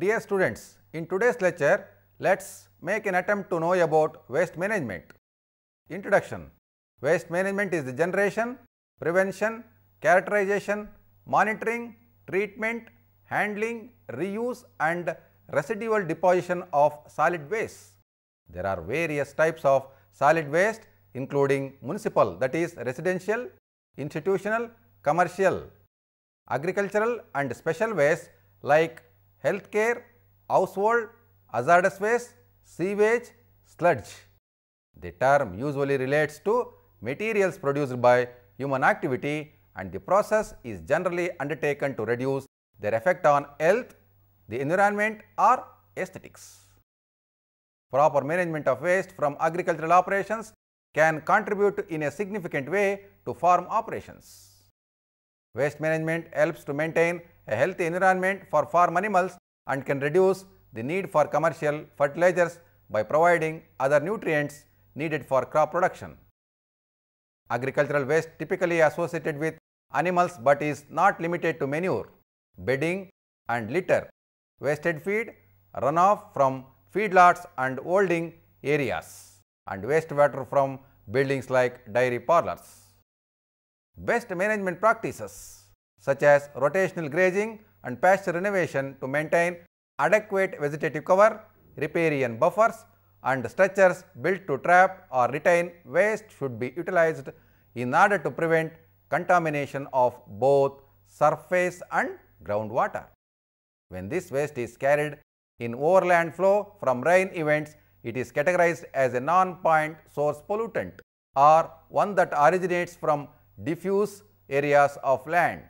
Dear students, in today's lecture, let's make an attempt to know about waste management. Introduction. Waste management is the generation, prevention, characterization, monitoring, treatment, handling, reuse and residual deposition of solid waste. There are various types of solid waste including municipal, that is residential, institutional, commercial, agricultural and special waste like healthcare, household, hazardous waste, sewage, sludge. The term usually relates to materials produced by human activity and the process is generally undertaken to reduce their effect on health, the environment or aesthetics. Proper management of waste from agricultural operations can contribute in a significant way to farm operations. Waste management helps to maintain a healthy environment for farm animals and can reduce the need for commercial fertilizers by providing other nutrients needed for crop production. Agricultural waste typically associated with animals but is not limited to manure, bedding and litter, wasted feed, runoff from feedlots and holding areas, and wastewater from buildings like dairy parlors. Best management practices such as rotational grazing and pasture renovation to maintain adequate vegetative cover, riparian buffers and structures built to trap or retain waste should be utilized in order to prevent contamination of both surface and groundwater. When this waste is carried in overland flow from rain events, it is categorized as a non-point source pollutant or one that originates from diffuse areas of land.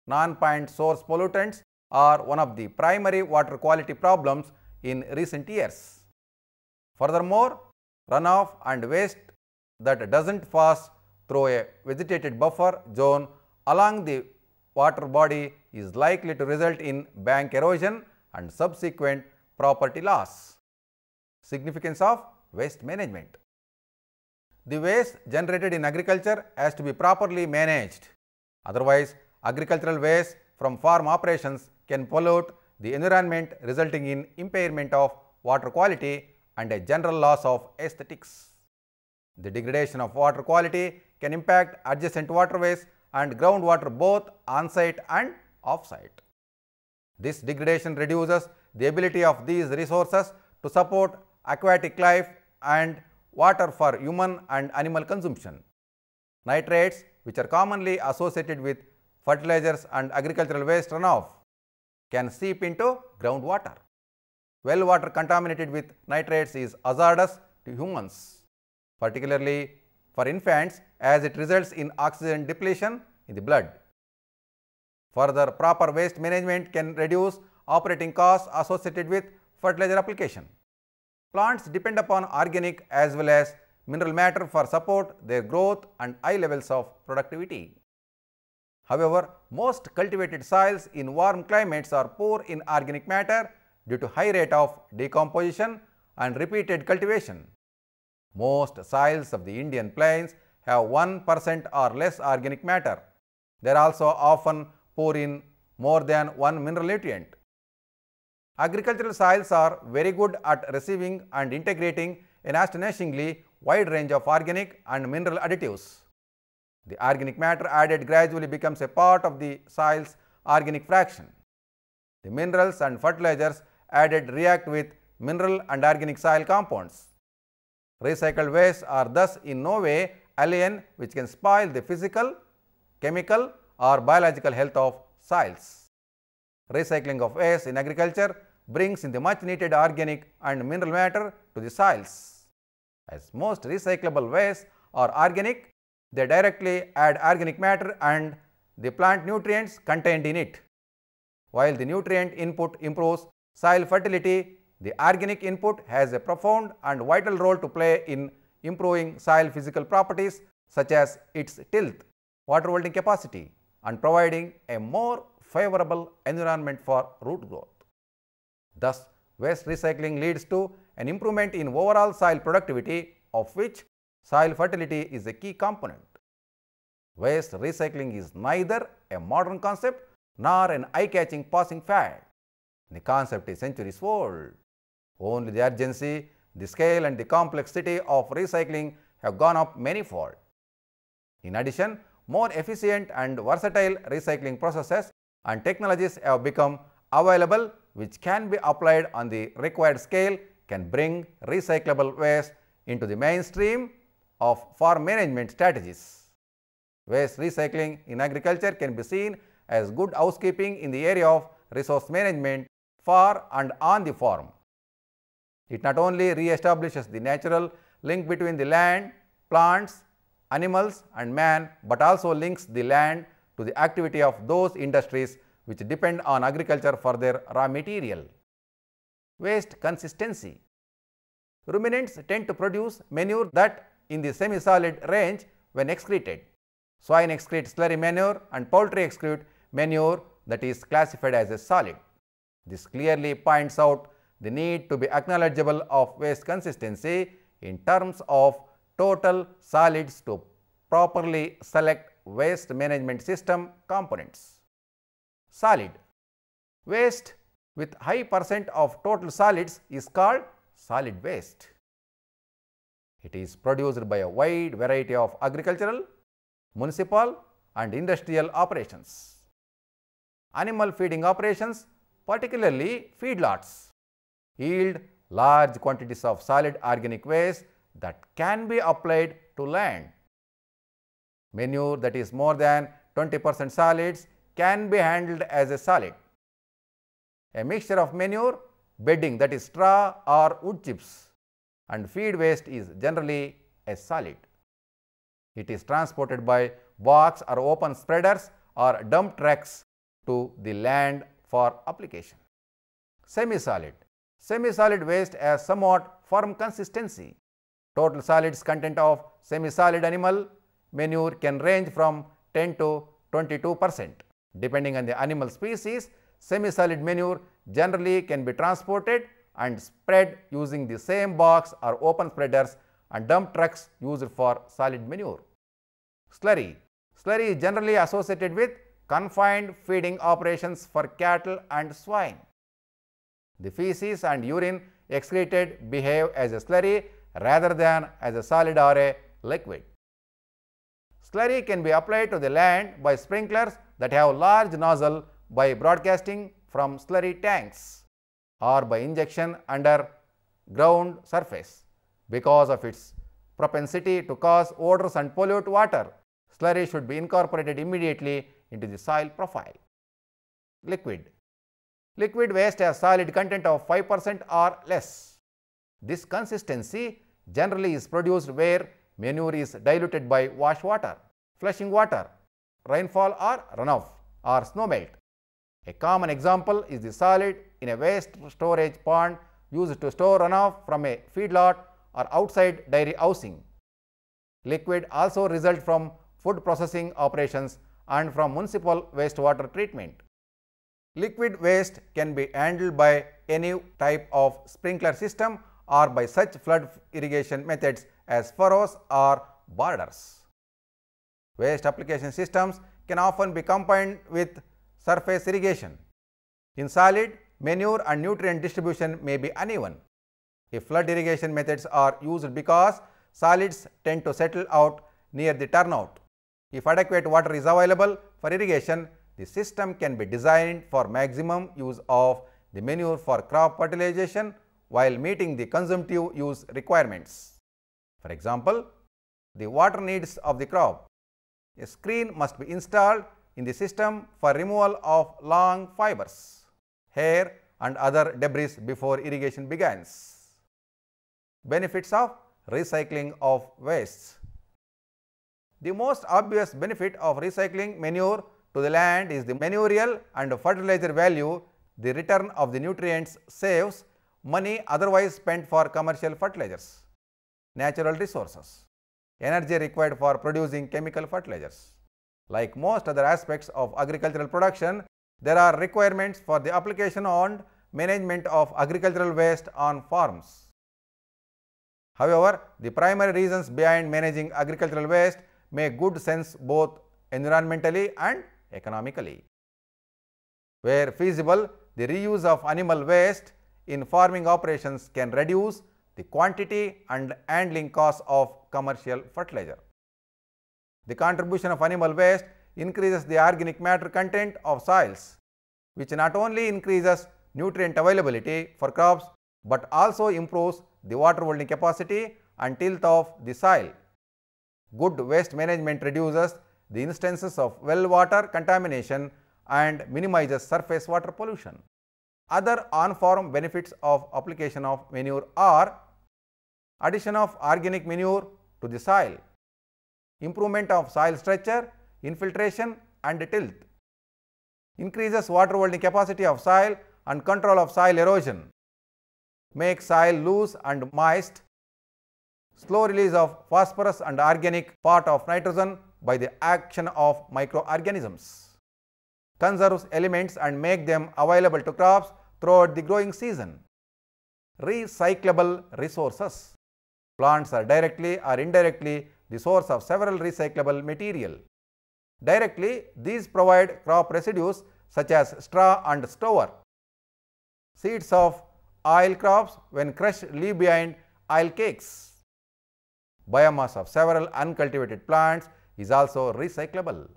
Non-point source pollutants are one of the primary water quality problems in recent years. Furthermore, runoff and waste that doesn't pass through a vegetated buffer zone along the water body is likely to result in bank erosion and subsequent property loss. Significance of waste management. The waste generated in agriculture has to be properly managed. Otherwise, agricultural waste from farm operations can pollute the environment, resulting in impairment of water quality and a general loss of aesthetics. The degradation of water quality can impact adjacent waterways and groundwater both on-site and off-site. This degradation reduces the ability of these resources to support aquatic life and water for human and animal consumption. Nitrates, which are commonly associated with fertilizers and agricultural waste runoff, can seep into groundwater. Well water contaminated with nitrates is hazardous to humans, particularly for infants, as it results in oxygen depletion in the blood. Further, proper waste management can reduce operating costs associated with fertilizer application. Plants depend upon organic as well as mineral matter for support their growth and high levels of productivity. However, most cultivated soils in warm climates are poor in organic matter due to high rate of decomposition and repeated cultivation. Most soils of the Indian plains have 1% or less organic matter. They are also often poor in more than one mineral nutrient. Agricultural soils are very good at receiving and integrating an astonishingly wide range of organic and mineral additives. The organic matter added gradually becomes a part of the soil's organic fraction. The minerals and fertilizers added react with mineral and organic soil compounds. Recycled wastes are thus in no way alien, which can spoil the physical, chemical or biological health of soils. Recycling of waste in agriculture brings in the much needed organic and mineral matter to the soils. As most recyclable wastes are organic, they directly add organic matter and the plant nutrients contained in it. While the nutrient input improves soil fertility, the organic input has a profound and vital role to play in improving soil physical properties such as its tilth, water holding capacity and providing a more favorable environment for root growth. Thus, waste recycling leads to an improvement in overall soil productivity, of which soil fertility is a key component. Waste recycling is neither a modern concept nor an eye-catching passing fad. The concept is centuries old. Only the urgency, the scale and the complexity of recycling have gone up manifold. In addition, more efficient and versatile recycling processes and technologies have become available which can be applied on the required scale, can bring recyclable waste into the mainstream of farm management strategies. Waste recycling in agriculture can be seen as good housekeeping in the area of resource management for and on the farm. It not only re-establishes the natural link between the land, plants, animals and man, but also links the land to the activity of those industries which depend on agriculture for their raw material. Waste consistency. Ruminants tend to produce manure that in the semi-solid range when excreted. Swine excrete slurry manure and poultry excrete manure that is classified as a solid. This clearly points out the need to be acknowledgeable of waste consistency in terms of total solids to properly select waste management system components. Solid. Waste with high percent of total solids is called solid waste. It is produced by a wide variety of agricultural, municipal and industrial operations. Animal feeding operations, particularly feedlots, yield large quantities of solid organic waste that can be applied to land. Manure that is more than 20% solids can be handled as a solid. A mixture of manure, bedding that is straw or wood chips and feed waste is generally a solid. It is transported by box or open spreaders or dump trucks to the land for application. Semi-solid. Semi-solid waste has somewhat firm consistency. Total solids content of semi-solid animal manure can range from 10 to 22%. Depending on the animal species, semi-solid manure generally can be transported and spread using the same box or open spreaders and dump trucks used for solid manure. Slurry. Slurry is generally associated with confined feeding operations for cattle and swine. The feces and urine excreted behave as a slurry rather than as a solid or a liquid. Slurry can be applied to the land by sprinklers that have large nozzle, by broadcasting from slurry tanks or by injection under ground surface. Because of its propensity to cause odors and pollute water, slurry should be incorporated immediately into the soil profile. Liquid. Liquid waste has solid content of 5% or less. This consistency generally is produced where manure is diluted by wash water, flushing water, rainfall or runoff or snow melt. A common example is the solid in a waste storage pond used to store runoff from a feedlot or outside dairy housing. Liquid also result from food processing operations and from municipal wastewater treatment. Liquid waste can be handled by any type of sprinkler system or by such flood irrigation methods as furrows or borders. Waste application systems can often be combined with surface irrigation. In solid, manure and nutrient distribution may be uneven. If flood irrigation methods are used because solids tend to settle out near the turnout. If adequate water is available for irrigation, the system can be designed for maximum use of the manure for crop fertilization while meeting the consumptive use requirements. For example, the water needs of the crop. A screen must be installed in the system for removal of long fibers, hair and other debris before irrigation begins. Benefits of recycling of wastes. The most obvious benefit of recycling manure to the land is the manurial and fertilizer value. The return of the nutrients saves money otherwise spent for commercial fertilizers, natural resources, energy required for producing chemical fertilizers. Like most other aspects of agricultural production, there are requirements for the application and management of agricultural waste on farms. However, the primary reasons behind managing agricultural waste make good sense both environmentally and economically. Where feasible, the reuse of animal waste in farming operations can reduce the quantity and handling costs of commercial fertilizer. The contribution of animal waste increases the organic matter content of soils, which not only increases nutrient availability for crops but also improves the water holding capacity and tilth of the soil. Good waste management reduces the instances of well water contamination and minimizes surface water pollution. Other on-farm benefits of application of manure are addition of organic manure to the soil, improvement of soil structure, infiltration and tilth, increases water holding capacity of soil and control of soil erosion, make soil loose and moist, slow release of phosphorus and organic part of nitrogen by the action of microorganisms, conserves elements and make them available to crops throughout the growing season. Recyclable resources. Plants are directly or indirectly the source of several recyclable material. Directly, these provide crop residues such as straw and stover. Seeds of oil crops when crushed leave behind oil cakes. Biomass of several uncultivated plants is also recyclable.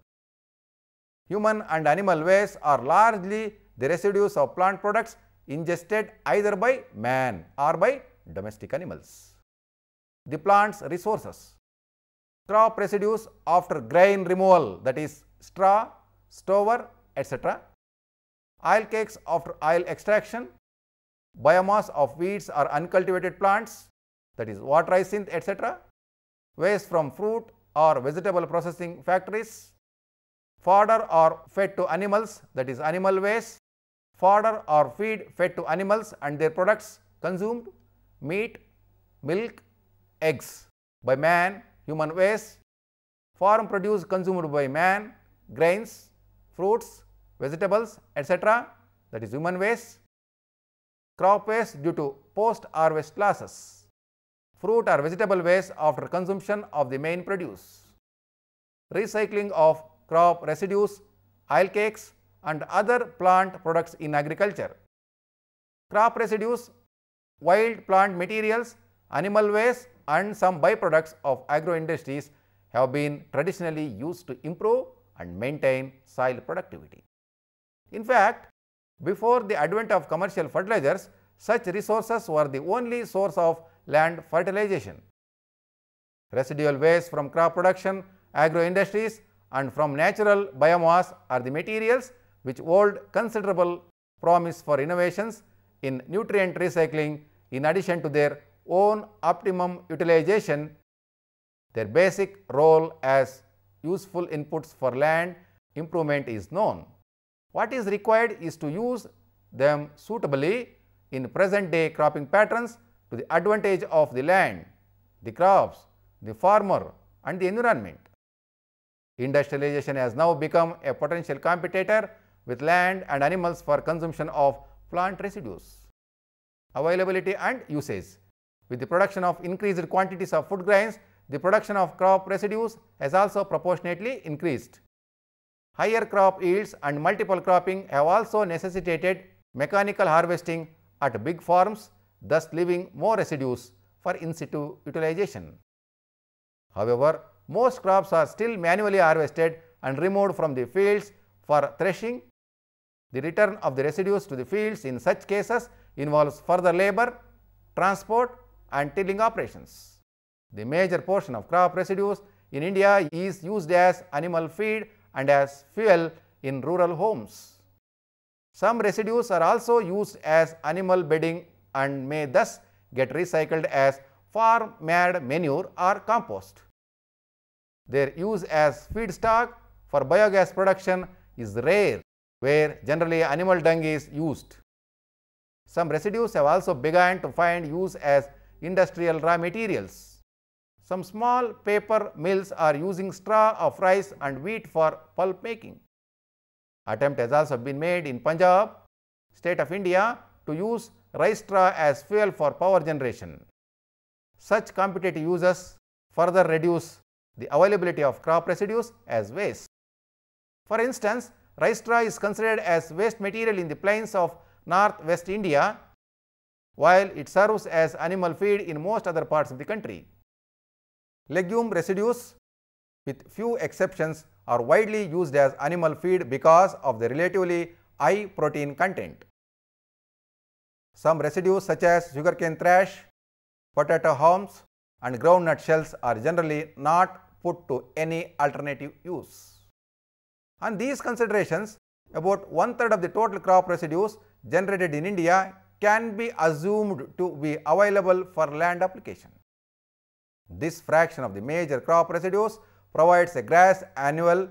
Human and animal waste are largely the residues of plant products ingested either by man or by domestic animals. The plant's resources. Crop residues after grain removal, that is straw, stover, etc. Oil cakes after oil extraction. Biomass of weeds or uncultivated plants, that is water hyacinth, etc. Waste from fruit or vegetable processing factories. Fodder or fed to animals, that is animal waste. Fodder or feed fed to animals and their products consumed. Meat, milk, eggs by man, human waste. Farm produce consumed by man, grains, fruits, vegetables, etc. that is human waste. Crop waste due to post-harvest losses. Fruit or vegetable waste after consumption of the main produce. Recycling of crop residues, oil cakes and other plant products in agriculture. Crop residues, wild plant materials, animal waste and some byproducts of agro industries have been traditionally used to improve and maintain soil productivity. In fact, before the advent of commercial fertilizers, such resources were the only source of land fertilization. Residual waste from crop production, agro industries and from natural biomass are the materials which hold considerable promise for innovations in nutrient recycling. In addition to their own optimum utilization, their basic role as useful inputs for land improvement is known. What is required is to use them suitably in present day cropping patterns to the advantage of the land, the crops, the farmer and the environment. Industrialization has now become a potential competitor with land and animals for consumption of plant residues. Availability and usage. With the production of increased quantities of food grains, the production of crop residues has also proportionately increased. Higher crop yields and multiple cropping have also necessitated mechanical harvesting at big farms, thus leaving more residues for in situ utilization. However, most crops are still manually harvested and removed from the fields for threshing. The return of the residues to the fields in such cases involves further labor, transport and tilling operations. The major portion of crop residues in India is used as animal feed and as fuel in rural homes. Some residues are also used as animal bedding and may thus get recycled as farm-made manure or compost. Their use as feedstock for biogas production is rare, where generally animal dung is used. Some residues have also begun to find use as industrial raw materials. Some small paper mills are using straw of rice and wheat for pulp making. Attempt has also been made in Punjab, state of India, to use rice straw as fuel for power generation. Such competitive uses further reduce the availability of crop residues as waste. For instance, rice straw is considered as waste material in the plains of northwest India, while it serves as animal feed in most other parts of the country. Legume residues, with few exceptions, are widely used as animal feed because of the relatively high protein content. Some residues such as sugarcane thrash, potato haulms and groundnut shells are generally not put to any alternative use. On these considerations, about one-third of the total crop residues generated in India can be assumed to be available for land application. This fraction of the major crop residues provides a gross annual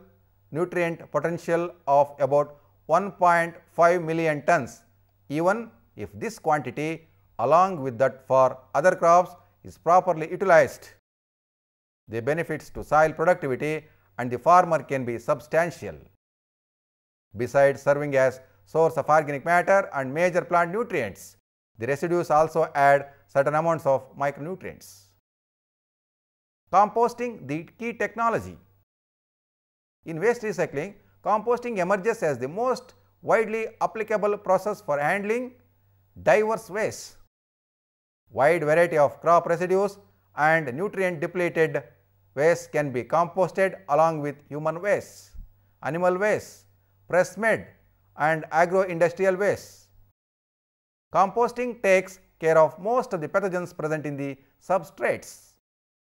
nutrient potential of about 1.5 million tons, even if this quantity, along with that for other crops, is properly utilized. The benefits to soil productivity and the farmer can be substantial. Besides serving as source of organic matter and major plant nutrients, the residues also add certain amounts of micronutrients. Composting, the key technology. In waste recycling, composting emerges as the most widely applicable process for handling diverse waste. Wide variety of crop residues and nutrient depleted waste can be composted along with human waste, animal waste, press-made and agro-industrial waste. Composting takes care of most of the pathogens present in the substrates.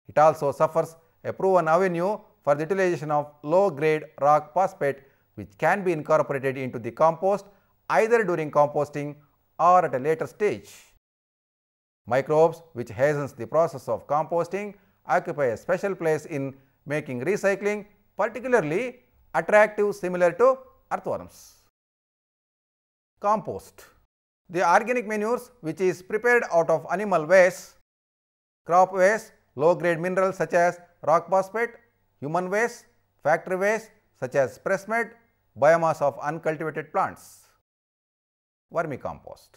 It also suffers a proven avenue for the utilization of low-grade rock phosphate, which can be incorporated into the compost either during composting or at a later stage. Microbes, which hastens the process of composting, occupy a special place in making recycling particularly attractive, similar to earthworms. Compost. The organic manures, which is prepared out of animal waste, crop waste, low-grade minerals such as rock phosphate, human waste, factory waste such as press-made, biomass of uncultivated plants. Vermicompost.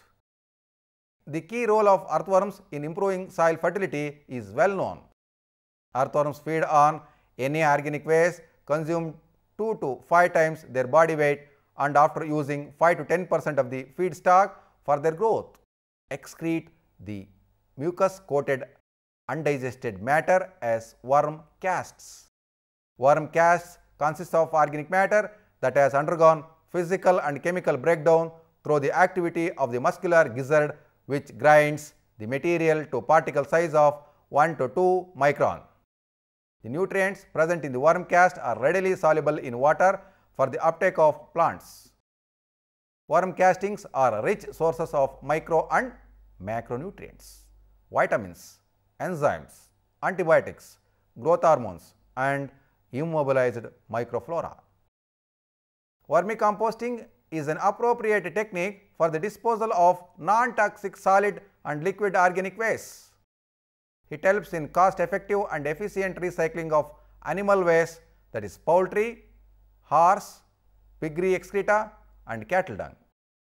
The key role of earthworms in improving soil fertility is well known. Earthworms feed on any organic waste, consume 2 to 5 times their body weight, and after using 5 to 10% of the feedstock for their growth, excrete the mucus-coated undigested matter as worm casts. Worm casts consist of organic matter that has undergone physical and chemical breakdown through the activity of the muscular gizzard, which grinds the material to particle size of 1 to 2 micron. The nutrients present in the worm cast are readily soluble in water for the uptake of plants. Worm castings are rich sources of micro and macronutrients, vitamins, enzymes, antibiotics, growth hormones and immobilized microflora. Vermicomposting is an appropriate technique for the disposal of non-toxic solid and liquid organic waste. It helps in cost-effective and efficient recycling of animal waste, that is poultry, horse, piggery excreta and cattle dung,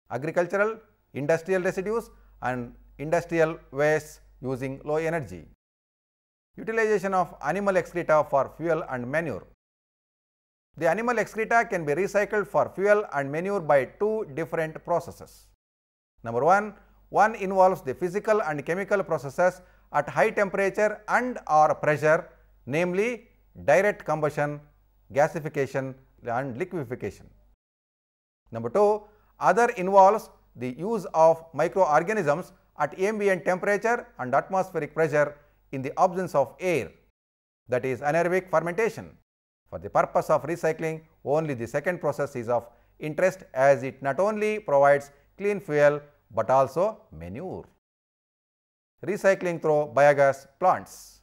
agricultural, industrial residues and industrial waste using low energy. Utilization of animal excreta for fuel and manure. The animal excreta can be recycled for fuel and manure by 2 different processes. Number 1 involves the physical and chemical processes at high temperature and or pressure, namely direct combustion, gasification and liquefaction. Number 2, other involves the use of microorganisms at ambient temperature and atmospheric pressure in the absence of air, that is anaerobic fermentation. For the purpose of recycling, only the second process is of interest, as it not only provides clean fuel but also manure. Recycling through biogas plants.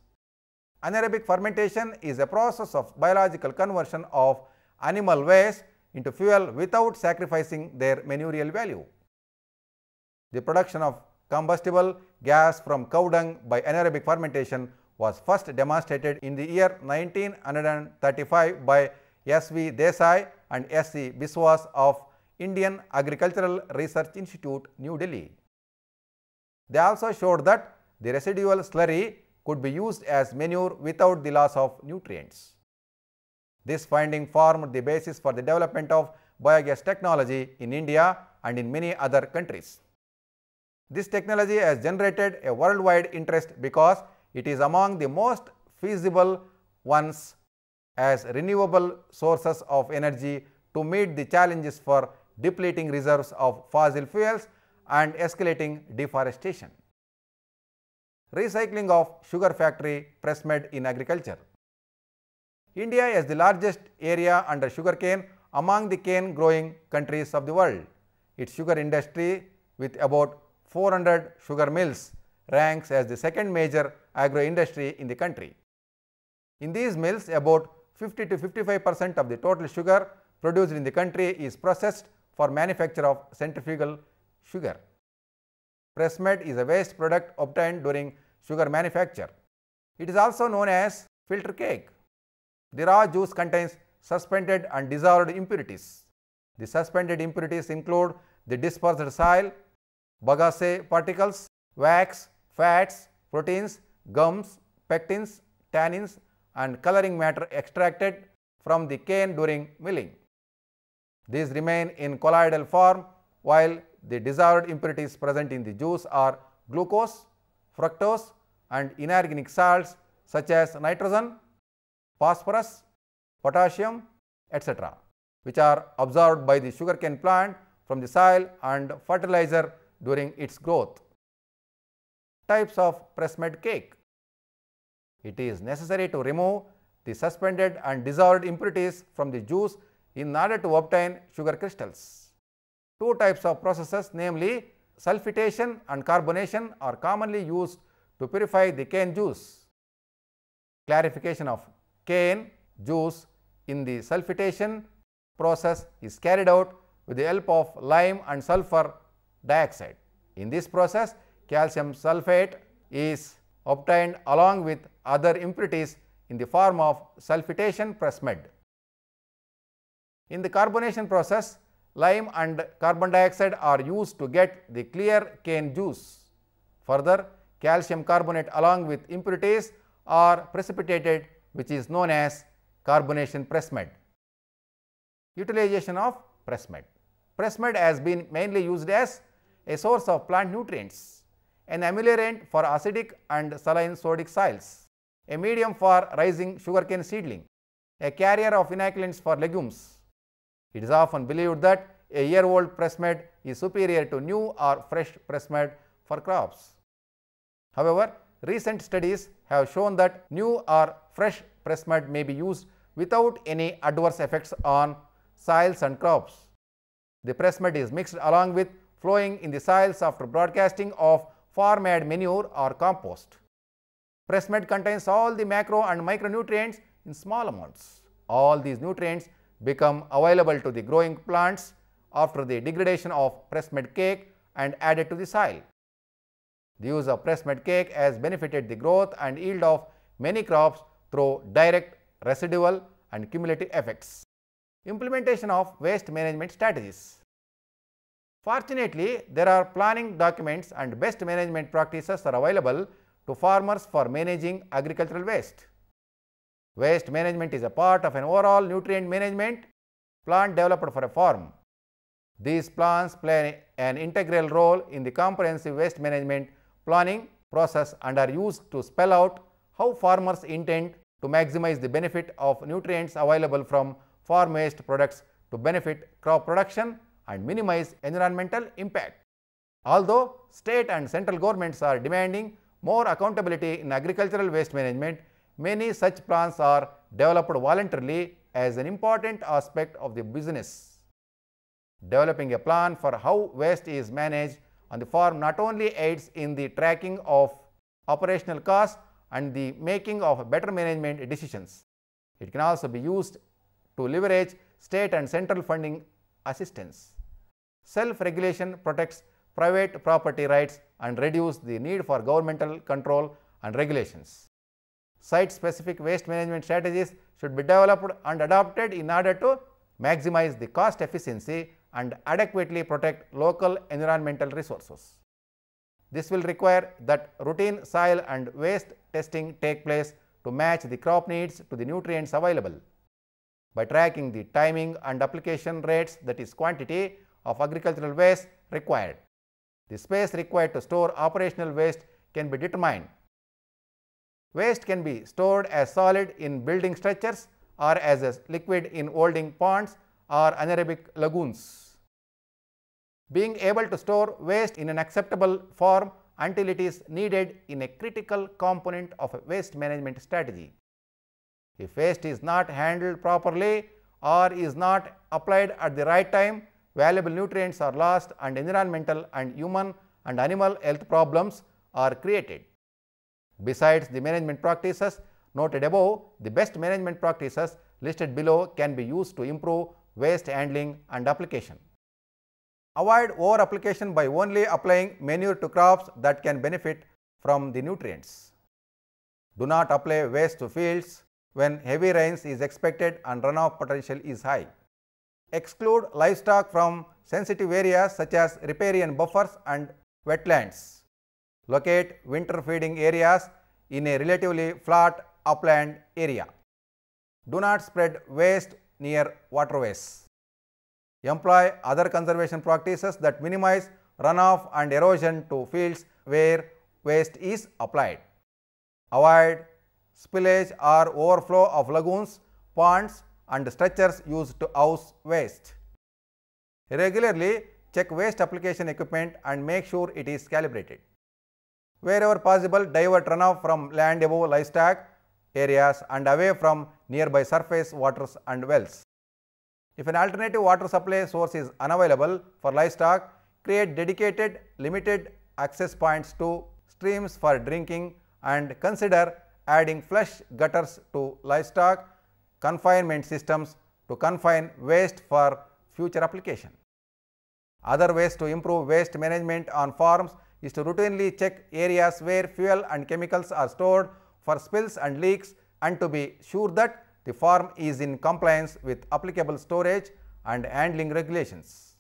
Anaerobic fermentation is a process of biological conversion of animal waste into fuel without sacrificing their manurial value. The production of combustible gas from cow dung by anaerobic fermentation was first demonstrated in the year 1935 by S.V. Desai and S.C. Biswas of Indian Agricultural Research Institute, New Delhi. They also showed that the residual slurry could be used as manure without the loss of nutrients. This finding formed the basis for the development of biogas technology in India and in many other countries. This technology has generated a worldwide interest because it is among the most feasible ones as renewable sources of energy to meet the challenges for depleting reserves of fossil fuels and escalating deforestation. Recycling of sugar factory pressmud in agriculture. India is the largest area under sugarcane among the cane growing countries of the world. Its sugar industry, with about 400 sugar mills, ranks as the second major agro industry in the country. In these mills, about 50 to 55% of the total sugar produced in the country is processed for manufacture of centrifugal sugar. Pressmud is a waste product obtained during sugar manufacture. It is also known as filter cake. The raw juice contains suspended and dissolved impurities. The suspended impurities include the dispersed soil, bagasse particles, wax, fats, proteins, gums, pectins, tannins and coloring matter extracted from the cane during milling. These remain in colloidal form, while the dissolved impurities present in the juice are glucose, fructose and inorganic salts such as nitrogen, phosphorus, potassium, etc., which are absorbed by the sugarcane plant from the soil and fertilizer during its growth. Types of pressmud cake. It is necessary to remove the suspended and dissolved impurities from the juice in order to obtain sugar crystals. Two types of processes, namely sulfitation and carbonation, are commonly used to purify the cane juice. Clarification of cane juice in the sulfitation process is carried out with the help of lime and sulfur dioxide. In this process, calcium sulfate is obtained along with other impurities in the form of sulfitation pressmud. In the carbonation process, lime and carbon dioxide are used to get the clear cane juice. Further, calcium carbonate along with impurities are precipitated, which is known as carbonation pressmud. Utilization of pressmud. Pressmud has been mainly used as a source of plant nutrients, an ameliorant for acidic and saline sodic soils, a medium for rising sugarcane seedling, a carrier of inoculants for legumes. It is often believed that a year-old pressmud is superior to new or fresh pressmud for crops. However, recent studies have shown that new or fresh pressmud may be used without any adverse effects on soils and crops. The pressmud is mixed along with flowing in the soils after broadcasting of farm-made manure or compost. Pressmud contains all the macro and micronutrients in small amounts. All these nutrients become available to the growing plants after the degradation of pressmud cake and added to the soil. The use of pressmud cake has benefited the growth and yield of many crops through direct, residual and cumulative effects. Implementation of waste management strategies. Fortunately, there are planning documents and best management practices are available to farmers for managing agricultural waste. Waste management is a part of an overall nutrient management plan developed for a farm. These plans play an integral role in the comprehensive waste management planning process and are used to spell out how farmers intend to maximize the benefit of nutrients available from farm waste products to benefit crop production and minimize environmental impact. Although state and central governments are demanding more accountability in agricultural waste management, many such plans are developed voluntarily as an important aspect of the business. Developing a plan for how waste is managed on the farm not only aids in the tracking of operational costs and the making of better management decisions, it can also be used to leverage state and central funding assistance. Self-regulation protects private property rights and reduces the need for governmental control and regulations. Site-specific waste management strategies should be developed and adopted in order to maximize the cost efficiency and adequately protect local environmental resources. This will require that routine soil and waste testing take place to match the crop needs to the nutrients available. By tracking the timing and application rates, that is quantity, of agricultural waste required. The space required to store operational waste can be determined. Waste can be stored as solid in building structures or as a liquid in holding ponds or anaerobic lagoons. Being able to store waste in an acceptable form until it is needed in a critical component of a waste management strategy. If waste is not handled properly or is not applied at the right time, valuable nutrients are lost and environmental and human and animal health problems are created. Besides the management practices noted above, the best management practices listed below can be used to improve waste handling and application. Avoid over application by only applying manure to crops that can benefit from the nutrients. Do not apply waste to fields when heavy rains is expected and runoff potential is high. Exclude livestock from sensitive areas such as riparian buffers and wetlands. Locate winter feeding areas in a relatively flat upland area. Do not spread waste near waterways. Employ other conservation practices that minimize runoff and erosion to fields where waste is applied. Avoid spillage or overflow of lagoons, ponds and structures used to house waste. Regularly check waste application equipment and make sure it is calibrated. Wherever possible, divert runoff from land above livestock areas and away from nearby surface waters and wells. If an alternative water supply source is unavailable for livestock, create dedicated limited access points to streams for drinking and consider adding flush gutters to livestock confinement systems to confine waste for future application. Other ways to improve waste management on farms is to routinely check areas where fuel and chemicals are stored for spills and leaks and to be sure that the farm is in compliance with applicable storage and handling regulations.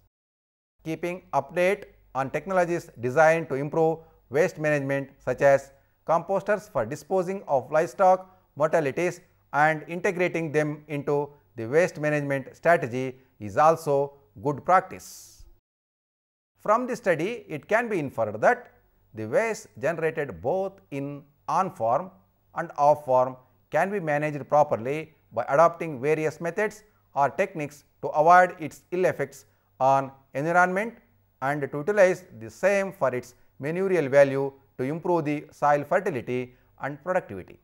Keeping update on technologies designed to improve waste management such as composters for disposing of livestock mortalities and integrating them into the waste management strategy is also good practice. From the study, it can be inferred that the waste generated both in on-farm and off-farm can be managed properly by adopting various methods or techniques to avoid its ill effects on environment and to utilize the same for its manurial value to improve the soil fertility and productivity.